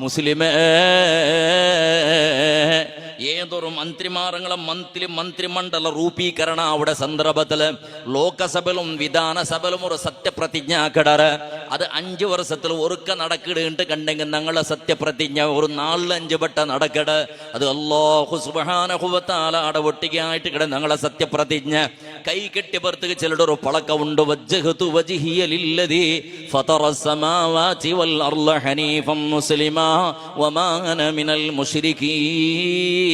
മുസ്ലിമേ, ഏതൊരു മന്ത്രിമാരങ്ങളും മന്ത്രിമണ്ഡല രൂപീകരണ അവിടെ സന്ദർഭത്തില് ലോകസഭയിലും വിധാനസഭയിലും ഒരു സത്യപ്രതിജ്ഞ കിടറ് അത് 5 വർഷത്തിൽ ഒരുക്ക നടക്കിടുണ്ട് കണ്ടെങ്കിൽ ഞങ്ങളെ സത്യപ്രതിജ്ഞ ഒരു 4-5 വട്ട നടക്കട്. അത് അല്ലാഹു സുബ്ഹാനഹു വ തആല ഒട്ടികയായിട്ട് കിട ഞങ്ങളെ സത്യപ്രതിജ്ഞ കൈ കെട്ടിപ്പുറത്തേക്ക് ചിലരുടെ ഒരു പളക്കമുണ്ട്. വജ്ജഹതു വജ്ഹിയ ലില്ലദീ ഫതറസ് സമാവാതി വൽ അർള ഹനീഫൻ മുസ്ലിമാ വമാ അന മിനൽ മുശ്രികീൻ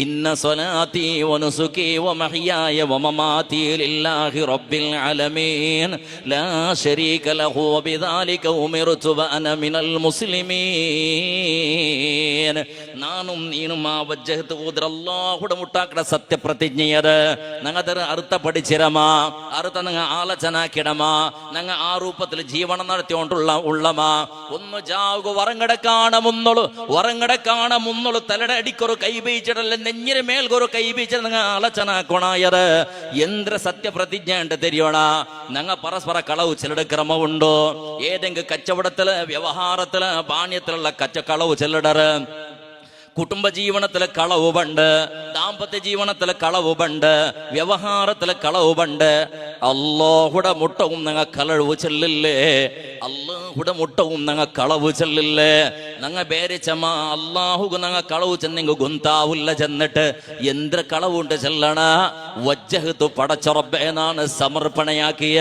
ഇന്ന സ്വലാത്തി വനുസുകി വമഹ്യായ വമമാതി ലില്ലാഹി റബ്ബിൽ ആലമീൻ ലാ ശരീക ലഹു വബിദാലിക ഉമിർതു വഅന മിനൽ മുസ്ലിമീൻ. നാനും നീനും ആ വജ്ജഹത്ത് ഊദർ അല്ലാഹുടെ മുട്ടാക്കട സത്യപ്രതിജ്ഞയത് ഞങ്ങതർ അർത്ഥ പഠിച്ചിരമാ അർത്ഥ ഞങ്ങൾ ആലോചനാക്കിടമാ ഞങ്ങൾ ആ രൂപത്തിൽ ജീവനം നടത്തിക്കൊണ്ടുള്ള ഉള്ളമാ. ഒന്ന് ജാവുക വറങ്ങടക്കാണ മുന്നോളു തലയുടെ അടിക്കൊരു കൈ ബീച്ചിടല്ല നെഞ്ഞിന് മേൽക്കൊരു കൈ ബീച്ചിട്ട് നിങ്ങൾ ആലോചനാക്കണായത് എന്ത്ര സത്യപ്രതിജ്ഞ ഉണ്ട് തെരിയോണ. ഞങ്ങൾ പരസ്പര കളവ് ചിലരുടെ ക്രമമുണ്ടോ? ഏതെങ്കിലും കച്ചവടത്തില് വ്യവഹാരത്തില് പാണ്യത്തിലുള്ള കളവ് ചെല്ലടറ്. കുടുംബ ജീവനത്തിലെ കളവ് പണ്ട്, ദാമ്പത്യ ജീവനത്തിലെ കളവ് പണ്ട്, വ്യവഹാരത്തിലെ കളവ് പണ്ട്. അല്ലാഹുടെ മുട്ടവും ഞങ്ങൾ കളവ് ചെല്ലില്ലേ? അല്ലാഹുടെ മുട്ടവും ഞങ്ങൾ കളവ് ചെല്ലില്ലേ? ഞങ്ങൾ പേരിച്ചമ്മ അല്ലാഹുക്ക് ഞങ്ങൾ കളവ് ചെന്നെങ്കിൽ ഗുന്താവില്ല. ചെന്നിട്ട് എന്ത്ര കളവുണ്ട് ചെല്ലണ? വജ്ജഹത്തു പടച്ച റബ്ബേനാണ് സമർപ്പണയാക്കിയ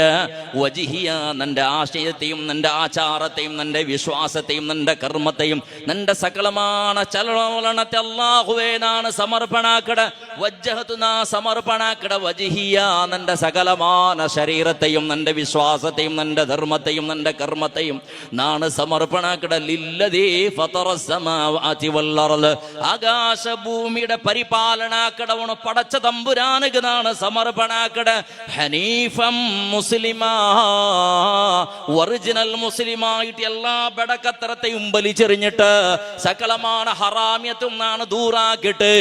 വജിഹിയ നിന്റെ ആശയത്തെയും നിന്റെ ആചാരത്തെയും നിന്റെ വിശ്വാസത്തെയും നിന്റെ കർമ്മത്തെയും നിന്റെ സകലமான ചലനത്തെ അല്ലാഹുവേനാണ് സമർപ്പണാക്കട. വജ്ജഹത്തു നാ സമർപ്പണാക്കട വജിഹിയ നിന്റെ സകലமான ശരീരത്തെയും നിന്റെ വിശ്വാസത്തെയും നിന്റെ ധർമ്മത്തെയും നിന്റെ കർമ്മത്തെയും നാണ് സമർപ്പണാക്കട. ലില്ലദീ ഫതറസ് സമാവാതി വൽ അർള് ആകാശ ഭൂമിയുടെ പരിപാലനാക്കടവണ് പടച്ച തമ്പുരാനുക്ക് നാണ് സമർപ്പണാക്കട. ഹനീഫം മുസ്ലിമാ ഒറിജിനൽ മുസ്ലിമായിട്ട് എല്ലാ ബടക്കത്തരത്തെയും വലിച്ചെറിഞ്ഞിട്ട് സകലമാണ് ഹറാമ്യത്തും നാണ് ദൂറാക്കിട്ട്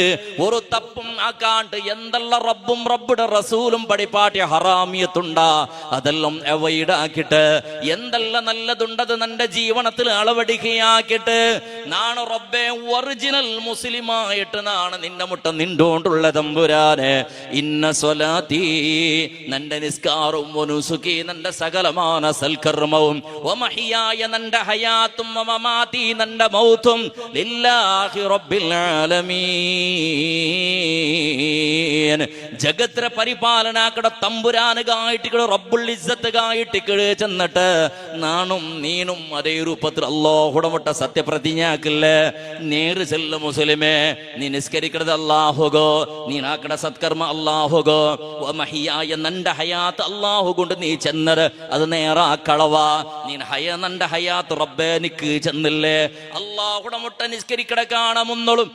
ഒരു തപ്പും ആക്കാണ്ട് എന്തെല്ലാം റബ്ബും റബ്ബുടെ റസൂലും പടിപ്പാട്ടിയ ഹറാമ്യത്തുണ്ടാ അതെല്ലാം അവോയ്ഡ് ആക്കിയിട്ട് എന്തെല്ലാം നല്ലതുണ്ടത് നിന്റെ ജീവനത്തിൽ അളവടിക്കുകയാക്കിയിട്ട് നാണ് റബ്ബെ ഒറിജിനൽ മുസ്ലിമായിട്ട് നാണ് നിന്റെ മുട്ട നിണ്ടോണ്ടുള്ള തമ്പുരാനെ. ഇന്ന സ്വലാത്തി നിന്റെ നിസ്കാരവും വനുസുകി നിന്റെ സകലമാന സൽക്കർമ്മവും വമഹിയായ നിന്റെ ഹയാത്തും വമമാതി നിന്റെ മൗത്തും ലില്ലാഹി റബ്ബിൽ ആലമീൻ. ജഗത്ര പരിപാലനാക്കട തമ്പുരാനുകായിട്ട് റബ്ബുൽ ഇസ്സത്തുകായിട്ട് ചെന്നിട്ട് നാണും നീനും അതേ രൂപത്തിൽ അല്ലാഹുടെ മുട്ട സത്യപ്രതിജ്ഞാക്കില്ലേ? നേര് ചെല്ല മുസ്ലിമേ, നീ നിസ്കരിക്കണത് അല്ലാഹുഗോ, നീ നാക്കട സത്കർമ്മ അല്ലാഹുഗോ, വമഹിയായ നിന്റെ ഹയാത്ത് അല്ലാഹു കൊണ്ട് നീ ചെന്നത് അത് നേരാ കളവാ. നീ നിന്റെ ഹയാത്ത് റബ്ബേ നിക്ക് ചെന്നില്ലേ? അല്ലാഹുടെ മുട്ട നിസ്കരിക്കട കാണുന്നോളും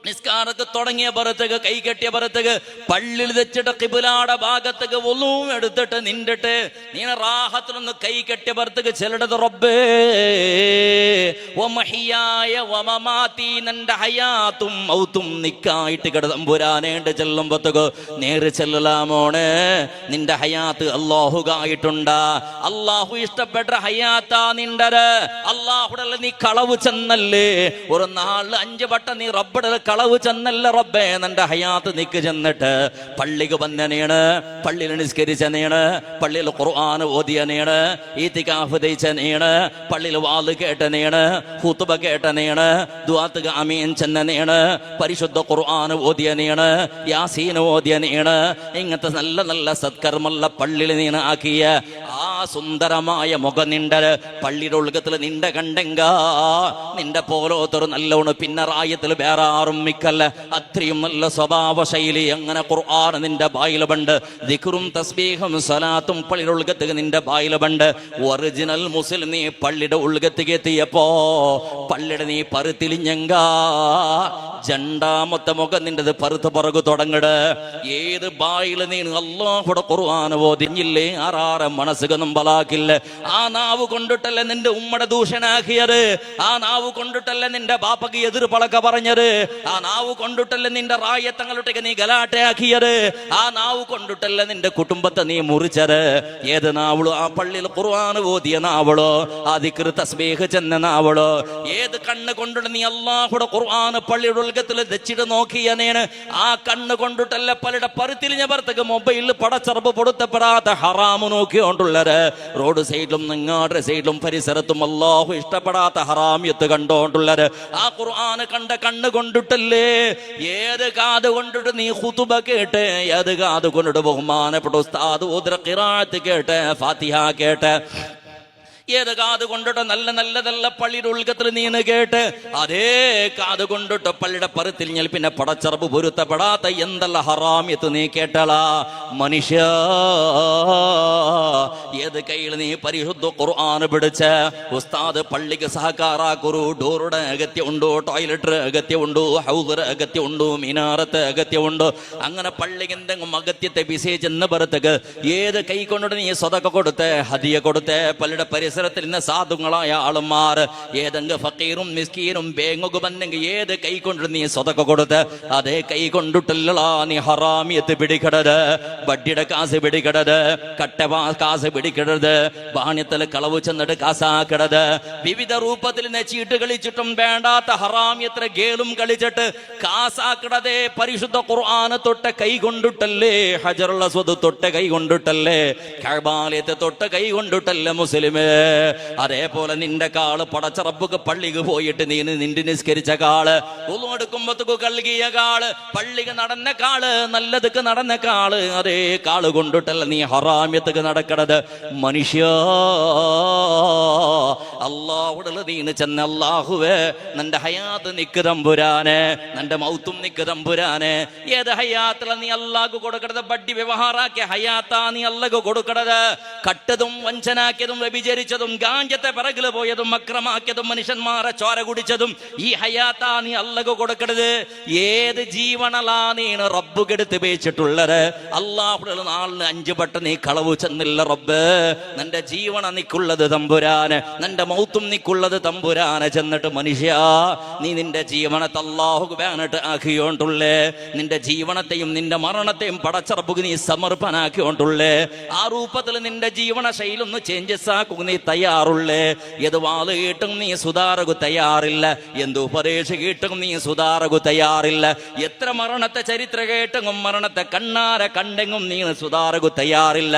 നിസ്കാരക്ക് തുടങ്ങിയ പുറത്തേക്ക് കൈ കെട്ടിയ പുറത്തേക്ക് പള്ളിയിൽ വെച്ചിട്ട് കിബിലാടെ ഭാഗത്തേക്ക് ഒന്നും എടുത്തിട്ട് നിന്നിട്ട് നീ റാഹത്തിലൊന്ന് കൈ കെട്ടിയ പുറത്തേക്ക് ചെല്ലടത് റബ്ബേ വമഹിയായ വമമാതി നിന്റെ ഹയാത്തും മൗത്തും നിക്കായിട്ട് കിടതമ്പുരാനേണ്ട് ചെല്ലുമ്പോഴത്തേക്ക് നേര് ചെല്ലലാമോണ്. നിന്റെ ഹയാത്ത് അല്ലാഹുകായിട്ടുണ്ടാ, അല്ലാഹു ഇഷ്ടപ്പെട്ട ഹയാത്താ നിണ്ടത്. അല്ലാഹുടെ നീ കളവ് ചെന്നല്ലേ? ഒരു 4-5 വട്ടം നീ റബ്ബടെ കളവ് ചെന്നല്ല റബ്ബേ. നിന്റെ ഹയാത്ത് നിക്ക് ചെന്നിട്ട് പള്ളിക്ക് വന്നനെയാണ്, പള്ളിയിൽ നിസ്കരിച്ചനെയാണ്, പള്ളിയിൽ ഖുർആൻ ഓതിയനെയാണ്, ഈതികാഫ് ദയിച്ചനെയാണ്, പള്ളിയിൽ വാള് കേട്ടനെയാണ്, ഖുതുബ കേട്ടനെയാണ്, ദുആത്ത് ആമീൻ ചെന്നനെയാണ്, പരിശുദ്ധ ഖുർആൻ ഓതിയനെയാണ്, യാസീൻ ഓതിയനെയാണ്. ഇങ്ങനത്തെ നല്ല നല്ല സത്കർമ്മല്ല പള്ളിയിൽ നീ ആക്കിയ ആ സുന്ദരമായ മുഖം നിന്റെ പള്ളിയുടെ ഉൾഗത്തിൽ നിന്റെ കണ്ടെങ്ക നിന്റെ പോലോത്തൊരു നല്ലോണ് പിന്നറായത്തിൽ വേറെ ആറും മിക്കല്ല. അത്രയും നല്ല സ്വഭാവ ശൈലി അങ്ങനെ ഖുർആൻ നിന്റെ ബായിലുണ്ട്. ദിക്റും തസ്ബീഹും സ്വലാത്തും പള്ളിയുടെ ഉൾഗത്തേക്ക് നിന്റെ ബായിലുണ്ട്. ഒറിജിനൽ മുസ്ലിം നീ പള്ളിയുടെ ഉൾഗത്തേക്ക് എത്തിയപ്പോ പള്ളിയുടെ നീ പറുത്തിലിഞ്ഞങ്ക രണ്ടാമത്തെ മുഖം നിന്റെത് പറുത്ത് പറകു തുടങ്ങട്. ഏത് ബായിൽ നീ അല്ലാഹുടെ ഖുർആൻ ഓതിഞ്ഞില്ലേ? ആറാറ് മനസ്സുക ബലാക്കില്ല. ആ നാവ് കൊണ്ടിട്ടല്ലേ നിന്റെ ഉമ്മടെ ദൂഷനാക്കിയത്, ആ നാവ് കൊണ്ടിട്ടല്ലേ നിന്റെ ബാപ്പക്ക് എതിർ പളക്ക പറഞ്ഞത്, ആ നാവ് കൊണ്ടിട്ടല്ലേ നിന്റെ റായത്തങ്ങളുടെ നീ ഗലാട്ടയാക്കിയത്, ആ നാവ് കൊണ്ടിട്ടല്ലേ നിന്റെ കുടുംബത്തെ നീ മുറിച്ചത്. ഏത് നാവളോ? ആ പള്ളിയിൽ ഖുർആൻ ഓതിയ നാവളോ, ആ ദിക്ർ തസ്ബീഹ് ചെന്ന നാവളോ? ഏത് കണ്ണ് കൊണ്ടിട്ട് നീ അല്ലാഹുടെ ഖുർആൻ പള്ളിയുടെ ഉൽഗത്തിൽ വെച്ചിട്ട് നോക്കിയനേന്? ആ കണ്ണ് കൊണ്ടിട്ടല്ല പലരുടെ പരുത്തിലിഞ്ഞ പുറത്തേക്ക് മൊബൈലിൽ പടച്ചറപ്പ് പൊടുത്തപ്പെടാത്ത ഹറാമ് നോക്കിയോണ്ടുള്ളത്. റോഡ് സൈഡിലും നിങ്ങാടെ സൈഡിലും പരിസരത്തും അല്ലാഹു ഇഷ്ടപ്പെടാത്ത ഹറാമിയത്ത് കണ്ടോണ്ടുള്ളത്. ആ ഖുർആൻ കണ്ട കണ്ണ് കൊണ്ടിട്ടല്ലേ? ഏത് കാത് കൊണ്ടിട്ട് നീ ഖുതുബ കേട്ട്, ഏത് കാത് കൊണ്ടിട്ട് ബഹുമാനപ്പെട്ട ഉസ്താദ് ഓതുന്ന ഖിറാഅത്ത് കേട്ട്, ഫാത്തിഹ കേട്ട്, ഏത് കാത് കൊണ്ടിട്ട് നല്ല പള്ളിയുടെ ഉൾക്കത്തിൽ നീന്ന് കേട്ട്, അതേ കാത് കൊണ്ടിട്ട് പള്ളിയുടെ പരുത്തിൽ ഞാൻ പിന്നെ പടച്ചറപ്പ് പൊരുത്തപ്പെടാത്ത എന്തെല്ല ഹറാമിയത്ത് നീ കേട്ടളാ മനുഷ്യ. ഏത് കയ്യിൽ നീ പരിശുദ്ധ ഖുർആൻ പിടിച്ച് ഉസ്താദ് പള്ളിക്ക് സഹകാരാക്കുറു, ഡോറുടെ അഗത്യമുണ്ടോ, ടോയ്ലറ്റ് അഗത്യമുണ്ടോ, ഹൗദർ അഗത്യമുണ്ടോ, മിനാറത്ത് അഗത്യമുണ്ടോ, അങ്ങനെ പള്ളിക്ക് എന്തെങ്കിലും അഗത്യത്തെ വിശേഷിച്ചെന്ന് പറത്തേക്ക് ഏത് കൈ കൊണ്ടിട്ട് നീ സ്വതക്ക കൊടുത്ത് ഹദിയ കൊടുത്ത് പള്ളിയുടെ പരിസരത്തിൽ നിന്ന് സാധുങ്ങളായ ആളുമാർ ഏതെങ്കിലും ഫക്കീറും മിസ്കീനും ബേങ്ങുക വന്നെങ്കിൽ ഏത് കൈ കൊണ്ടിട്ട് നീ സ്വതക്ക കൊടുത്ത് അതേ കൈ കൊണ്ടിട്ടില്ല നീ ഹറാമിയത്ത് പിടിക്കടത്, വട്ടിയുടെ കാസ് പിടിക്കടത്, കട്ടവാ കാസ് പിടിക്കരുത്, ബാണ്യത്തിൽ കളവ് ചെന്നിട്ട് കാസാക്കടത്. വിവിധ രൂപത്തിൽ ചീട്ട് കളിച്ചിട്ടും വേണ്ടാത്ത ഹറാമിയത്ര ഗേളും കളിച്ചിട്ട് കാസാക്കടതേ. പരിശുദ്ധ ഖുർആൻ തൊട്ട കൈ കൊണ്ടിട്ടല്ലേ, ഹജറുൽ അസ്വദ് തൊട്ട കൈ കൊണ്ടിട്ടല്ലേ, കഅബാലയത്തെ തൊട്ട കൈ കൊണ്ടിട്ടല്ലേ മുസ്ലിമേ. അതേപോലെ നിന്റെ കാള് പടച്ചറബുക്ക് പള്ളിക്ക് പോയിട്ട് നിന്റെ നിസ്കരിച്ച കാള്, ഉളുവെടുക്കുമ്പത്തേക്ക് കൽകിയ കാള്, പള്ളിക്ക് നടന്ന കാള്, നല്ലതൊക്കെ നടന്ന കാള്, അതേ കാള് കൊണ്ടിട്ടല്ല നീ ഹറാമ്യത്തേക്ക് നടക്കണത് മനുഷ്യ. അല്ലാഹുവിന്റെ ദീന് ചെന്ന അല്ലാഹുവേ നിന്റെ ഹയാത്ത് നിക്ക് തമ്പുരാനെ, നിന്റെ മൗത്തും നിക്ക് തമ്പുരാനെ. ഏത് ഹയാത്തില നീ അല്ലാഹു കൊടുക്കണത്? ബഡ്ഡി വ്യവഹാറാക്കിയ ഹയാത്താ നീ അല്ലാഹു കൊടുക്കണത്? കട്ടതും വഞ്ചനാക്കിയതും വ്യഭിചരിച്ചതും ഗാഞ്ചത്തെ പിറകില് പോയതും അക്രമാക്കിയതും മനുഷ്യന്മാരെ ചോര കുടിച്ചതും ഈ ഹയാത്താ നീ അല്ലാഹു കൊടുക്കണത്? ഏത് ജീവനലാ നീ റബ്ബ് കെടുത്ത് പേച്ചിട്ടുള്ളത്? അല്ലാഹുവിന്റെ നാളിന് 5 വട്ട നീ കളവ് ചെന്നില്ല റബ്ബ്. നിന്റെ ജീവന നിക്കുള്ളത് തമ്പുരാന്, നിന്റെ മൗത്തും നിക്കുള്ളത് തമ്പുരാന്. ചെന്നിട്ട് മനുഷ്യ നീ നിന്റെ ജീവനത്തെ അല്ലാഹുക്ക് വേണ്ടിട്ട് ആക്കിയോണ്ടുള്ളേ, നിന്റെ ജീവനത്തെയും നിന്റെ മരണത്തെയും പടച്ചറബുക്ക് നീ സമർപ്പനാക്കിയോണ്ടുള്ളേ. ആ രൂപത്തിൽ നിന്റെ ജീവന ശൈലി ഒന്ന് ചേഞ്ചസ് ആക്കുക നീ തയ്യാറുള്ളേ? ഏത് വാള് കേട്ടും നീ സുധാരകു തയ്യാറില്ല, എന്ത് ഉപദേശം കേട്ടും നീ സുധാരകു തയ്യാറില്ല. എത്ര മരണത്തെ ചരിത്ര കേട്ടെങ്കും മരണത്തെ കണ്ണാരെ കണ്ടെങ്കും നീ സുധാരകു തയ്യാറില്ല.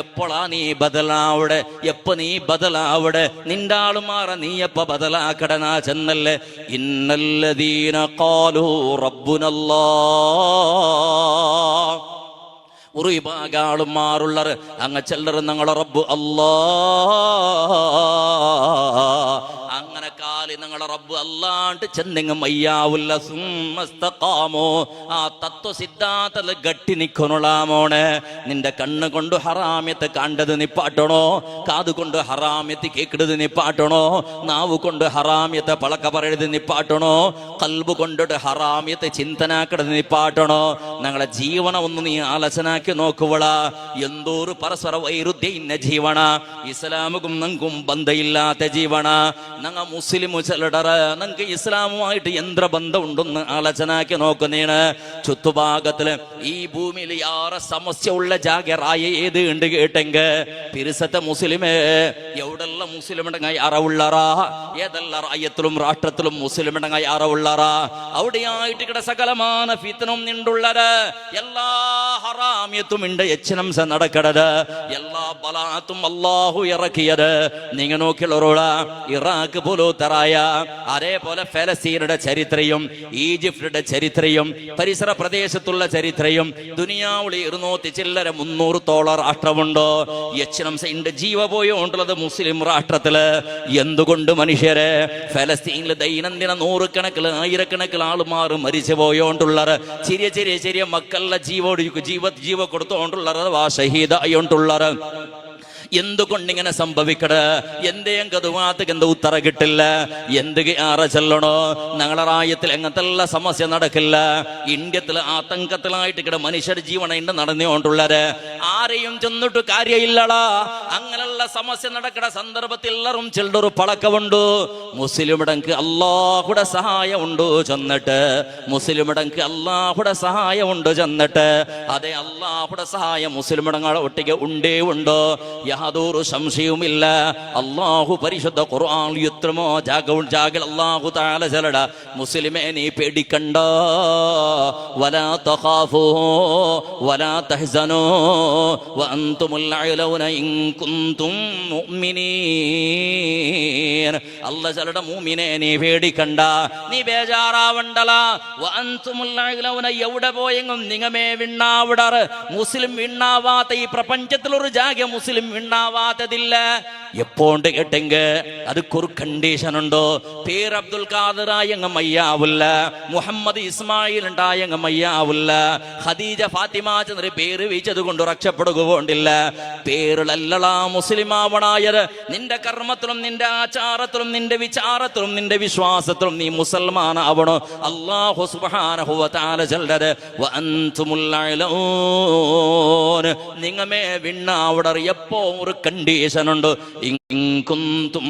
എപ്പോഴാ നീ ബദലാവിടെ? എപ്പോ നീ ബദലാവിടെ? നിന്റെ ആളുമാറ നീ എപ്പ ബദലാക്കടനാ ചെന്നല്ലേ? ഇന്നല്ലദീന ഖാലൂ റബ്ബുനല്ലാഹ്. ഒരു വിഭാഗാളും മാറുള്ളർ അങ്ങ് ചെല്ലർ ഞങ്ങളെ റബ്ബ് അല്ലാ. അങ്ങനെ കാലി ഞങ്ങളെ റബ്ബ് അല്ലാണ്ട് ചെന്നെങ്ങും അയ്യാവുല്ല സുമ്മസ്തഖാമോ. ആ തത്വ സിദ്ധാന്തത്തിൽ ഗട്ടി നിക്കൊണുളാമോണെ. നിന്റെ കണ്ണ് കൊണ്ട് ഹറാമ്യത്തെ കണ്ടത് നിപ്പാട്ടണോ, കാത് കൊണ്ട് ഹറാമ്യത്ത് കേക്കിടത് നിപ്പാട്ടണോ, നാവ് കൊണ്ട് ഹറാമ്യത്തെ പളക്ക പറയത് നിപ്പാട്ടണോ, കൽബ് കൊണ്ടിട്ട് ഹറാമ്യത്തെ ചിന്തനാക്കിടത് നിപ്പാട്ടണോ? ഞങ്ങളെ ജീവന ഒന്ന് നീ ആലോചനാക്കി നോക്കുവള. എന്തോരു പരസ്പര വൈരുദ്ധ്യ ജീവന. ഇസ്ലാമുക്കും ഞങ്ങൾക്കും ബന്ധമില്ലാത്ത ജീവന. ഞങ്ങൾ മുസ്ലിം ചിലടറ ഞങ്ങൾക്ക് ഇസ്ലാമുമായിട്ട് യന്ത്ര ബന്ധം ഉണ്ടെന്ന് ആലോചനാക്കി നോക്കുന്നേണ്. ചുറ്റുഭാഗത്തില് ഈ ഭൂമിയിൽ യാറെ സമസ്യ ഉള്ള ജാഗറായ ഏത് ഉണ്ട് കേട്ടെങ്ക പിരിസത്തെ മുസ്ലിമേ എവിടെല്ല മുസ്ലിമിടങ്ങായി അറവുള്ളറാ, ഏതെല്ലാം റായത്തിലും രാഷ്ട്രത്തിലും മുസ്ലിമിടങ്ങായി അറവുള്ളറാ. അവിടെയായിട്ട് ഇവിടെ സകലമാന ഫിത്നും നിണ്ടുള്ളത്. എല്ലാ ഹറാമ്യത്തും ഉണ്ട് യച്ഛനംസ നടക്കണത്. എല്ലാ ബലാത്തും അല്ലാഹു ഇറക്കിയത്. നിങ്ങൾ നോക്കിയുള്ളവരോട് ഇറാഖ് പോലോത്തറായ, അതേപോലെ ഫലസ്തീനയുടെ ചരിത്രയും ഈജിപ്തിന്റെ ചരിത്രയും പരിസര പ്രദേശത്തുള്ള ചരിത്രയും ദുനിയാവിൽ 200 രാഷ്ട്രമുണ്ടോ? യച്ഛനംസ ഉണ്ട് ജീവ പോയോണ്ടുള്ളത് മുസ്ലിം രാഷ്ട്രത്തില്. എന്തുകൊണ്ട് മനുഷ്യരെ ഫലസ്തീനിൽ ദൈനംദിന 100കണക്കിൽ 1000കണക്കിൽ ആളുമാർ മരിച്ചു പോയോണ്ടുള്ളത്? ചെറിയ ചെറിയ ചെറിയ മക്കളുടെ ജീവ കൊടുത്തോണ്ടുള്ളത്, ഷഹീദായോണ്ടുള്ളത്. എന്തുകൊണ്ടിങ്ങനെ സംഭവിക്കട്? എന്തെയും കതുമാത്തക്ക് എന്ത് ഉത്തര കിട്ടില്ല. എന്ത് ആറ ചെല്ലണോ? ഞങ്ങളെ റായത്തിൽ എങ്ങനത്തെല്ല സമസ്യ നടക്കില്ല. ഇന്ത്യത്തിൽ ആതങ്കത്തിലായിട്ട് ഇവിടെ മനുഷ്യർ ജീവനുണ്ട് നടന്നുകൊണ്ടുള്ളത്. ആരെയും ചെന്നിട്ട് കാര്യമില്ലടാ. അങ്ങനെയുള്ള നല്ല സമസ്യ നടക്കുന്ന സന്ദർഭത്തിൽ എല്ലാവരും ചിലടൊരു പളക്കമുണ്ട്. മുസ്ലിമിടങ്ക് അള്ളാഹുടെ സഹായം ഉണ്ട് ചെന്നിട്ട്, മുസ്ലിമിടങ്ക് അള്ളാഹുടെ സഹായം ഉണ്ട് ചെന്നിട്ട്, അതെ അള്ളാഹുടെ സഹായം മുസ്ലിമിടങ്ങളെ ഒട്ടിക്ക് ഉണ്ടേ ഉണ്ടോ, യാതൊരു സംശയവുമില്ല. അള്ളാഹു പരിശുദ്ധ ഖുർആൻ യുത്രമോ ജാഗൽ അള്ളാഹു തആല ചലട മുസ്ലിമേ നീ പേടിക്കണ്ട. വലാ തഖാഫൂ വലാ തഹ്സനൂ വഅൻതുമുൽ അഅലൗന ഇൻ കുൻതും മുഅ്മിനീൻ. അല്ലാഹു ചലട മുഅ്മിനേ നീ പേടിക്കണ്ട, നീ ബേജാറാവണ്ടല. വഅൻതുമുൽ അഅലൗന എവിടെ പോയെങ്കും നിങ്ങമേ വിണ്ണാവിടാറ്. മുസ്ലിം വിണ്ണാവാത്ത ഈ പ്രപഞ്ചത്തിൽ ഒരു ജാഗ മുസ്ലിം വിണ്ണാവാത്തതില്ല. എപ്പോണ്ട് കേട്ടെങ്ക് അതുക്കൊരു കണ്ടീഷൻ ഉണ്ടോ. പേര് അബ്ദുൽ ഖാദിറായങ്ങ മയ്യാവില്ല, മുഹമ്മദ് ഇസ്മായിൽ ഉണ്ടായങ്ങ മയ്യാവില്ല, ഖദീജ ഫാത്തിമ ചെന്നൊരു പേര് വീച്ചത് കൊണ്ട് രക്ഷപ്പെടുകോണ്ടില്ല. പേരിലല്ലളാ മുസ്ലിമാവണായത്. നിന്റെ കർമ്മത്തിലും നിന്റെ ആചാരത്തിലും നിന്റെ വിചാരത്തിലും നിന്റെ വിശ്വാസത്തിലും നീ മുസൽമാൻ ആവണോ. അല്ലാഹു സുബ്ഹാനഹു വ തആല ജല്ലദ വ അൻതുമുൽ അഅലൂൻ. നിങ്ങമേ വിണ്ണാവിടർ എപ്പോ ഒരു കണ്ടീഷൻ ഉണ്ട്. ഇൻ കുൻതും